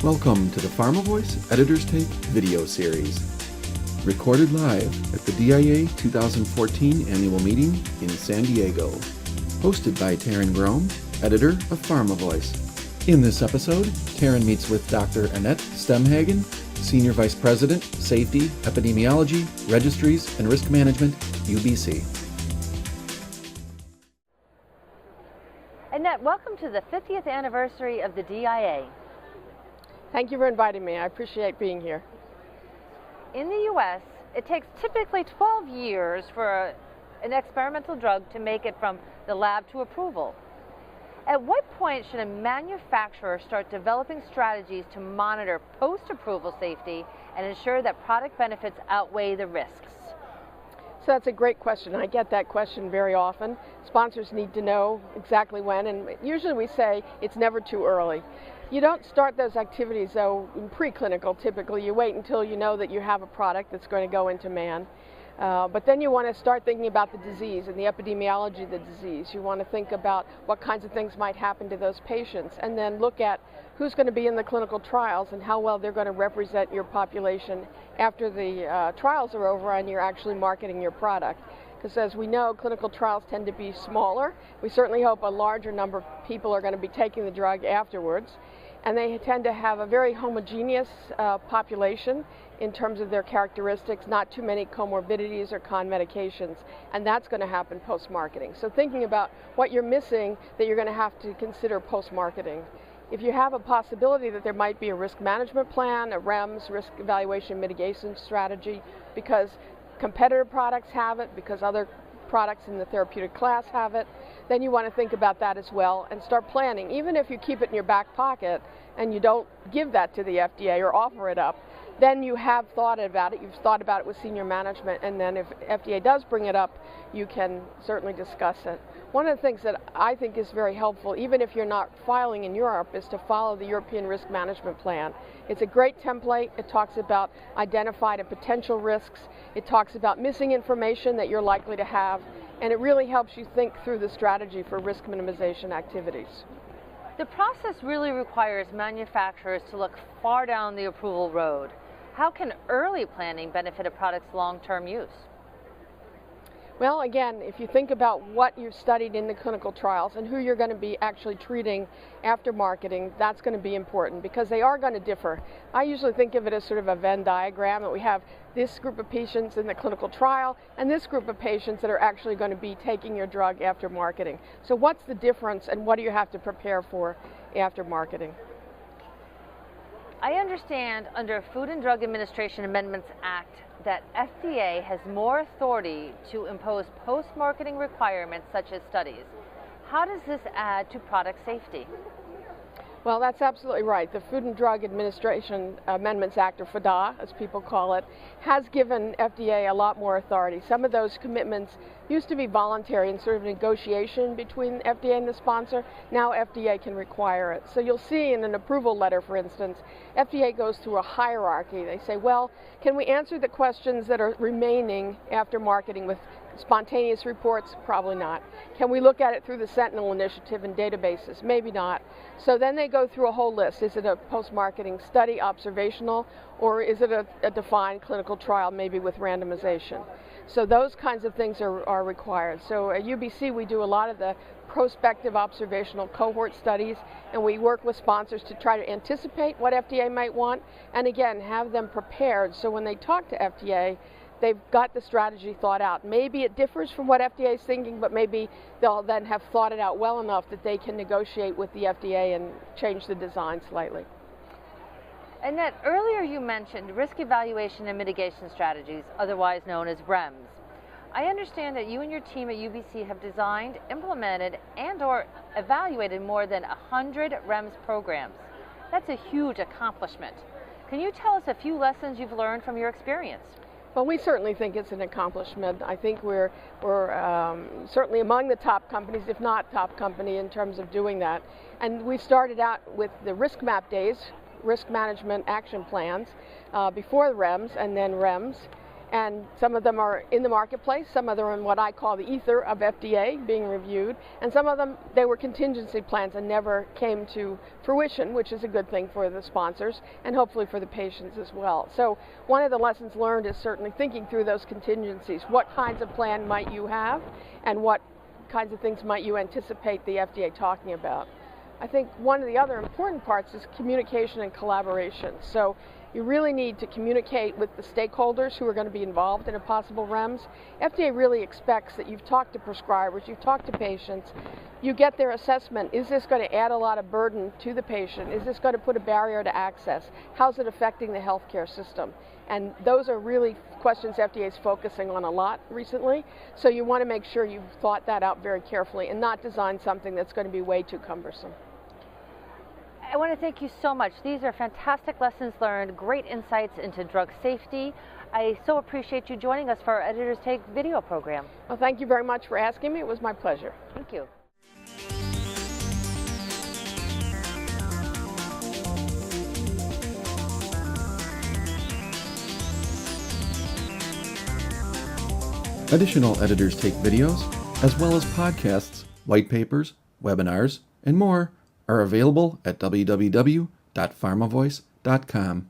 Welcome to the PharmaVOICE Editor's Take video series, recorded live at the DIA 2014 annual meeting in San Diego, hosted by Taryn Grome, editor of PharmaVOICE. In this episode, Taryn meets with Dr. Annette Stemhagen, Senior Vice President, Safety, Epidemiology, Registries, and Risk Management, UBC. Annette, welcome to the 50th anniversary of the DIA. Thank you for inviting me. I appreciate being here. In the U.S., it takes typically 12 years for an experimental drug to make it from the lab to approval. At what point should a manufacturer start developing strategies to monitor post-approval safety and ensure that product benefits outweigh the risks? So that's a great question. I get that question very often. Sponsors need to know exactly when, and usually we say it's never too early. You don't start those activities, though, in preclinical typically. You wait until you know that you have a product that's going to go into man. But then you want to start thinking about the disease and the epidemiology of the disease. You want to think about what kinds of things might happen to those patients, and then look at who's going to be in the clinical trials and how well they're going to represent your population after the trials are over and you're actually marketing your product. Because as we know, clinical trials tend to be smaller. We certainly hope a larger number of people are going to be taking the drug afterwards. And they tend to have a very homogeneous population in terms of their characteristics, not too many comorbidities or con medications, and that's going to happen post-marketing. So thinking about what you're missing that you're going to have to consider post-marketing. If you have a possibility that there might be a risk management plan, a REMS, risk evaluation mitigation strategy, because competitor products have it, because other products in the therapeutic class have it, then you want to think about that as well and start planning. Even if you keep it in your back pocket and you don't give that to the FDA or offer it up, then you have thought about it, you've thought about it with senior management, and then if FDA does bring it up, you can certainly discuss it. One of the things that I think is very helpful, even if you're not filing in Europe, is to follow the European Risk Management Plan. It's a great template. It talks about identified and potential risks. It talks about missing information that you're likely to have, and it really helps you think through the strategy for risk minimization activities. The process really requires manufacturers to look far down the approval road. How can early planning benefit a product's long-term use? Well, again, if you think about what you've studied in the clinical trials and who you're going to be actually treating after marketing, that's going to be important because they are going to differ. I usually think of it as sort of a Venn diagram, that we have this group of patients in the clinical trial and this group of patients that are actually going to be taking your drug after marketing. So what's the difference and what do you have to prepare for after marketing? I understand under Food and Drug Administration Amendments Act that FDA has more authority to impose post-marketing requirements such as studies. How does this add to product safety? Well, that's absolutely right. The Food and Drug Administration Amendments Act, or FDAA, as people call it, has given FDA a lot more authority. Some of those commitments used to be voluntary and sort of negotiation between FDA and the sponsor. Now FDA can require it. So you'll see in an approval letter, for instance, FDA goes through a hierarchy. They say, well, can we answer the questions that are remaining after marketing with spontaneous reports? Probably not. Can we look at it through the Sentinel initiative and databases? Maybe not. So then they go through a whole list. Is it a post-marketing study, observational, or is it a defined clinical trial, maybe with randomization? So those kinds of things are required. So at UBC we do a lot of the prospective observational cohort studies, and we work with sponsors to try to anticipate what FDA might want, and again, have them prepared so when they talk to FDA, they've got the strategy thought out. Maybe it differs from what FDA is thinking, but maybe they'll then have thought it out well enough that they can negotiate with the FDA and change the design slightly. Annette, earlier you mentioned risk evaluation and mitigation strategies, otherwise known as REMS. I understand that you and your team at UBC have designed, implemented, and/or evaluated more than 100 REMS programs. That's a huge accomplishment. Can you tell us a few lessons you've learned from your experience? Well, we certainly think it's an accomplishment. I think we're certainly among the top companies, if not top company, in terms of doing that. And we started out with the risk map days, risk management action plans, before the REMS and then REMS. And some of them are in the marketplace, some of them are in what I call the ether of FDA being reviewed, and some of them, they were contingency plans and never came to fruition, which is a good thing for the sponsors and hopefully for the patients as well. So one of the lessons learned is certainly thinking through those contingencies. What kinds of plan might you have, and what kinds of things might you anticipate the FDA talking about? I think one of the other important parts is communication and collaboration. So you really need to communicate with the stakeholders who are going to be involved in a possible REMS. FDA really expects that you've talked to prescribers, you've talked to patients, you get their assessment. Is this going to add a lot of burden to the patient? Is this going to put a barrier to access? How's it affecting the healthcare system? And those are really questions FDA is focusing on a lot recently. So you want to make sure you've thought that out very carefully and not design something that's going to be way too cumbersome. I want to thank you so much. These are fantastic lessons learned, great insights into drug safety. I so appreciate you joining us for our Editor's Take video program. Well, thank you very much for asking me. It was my pleasure. Thank you. Additional Editor's Take videos, as well as podcasts, white papers, webinars, and more are available at www.pharmavoice.com.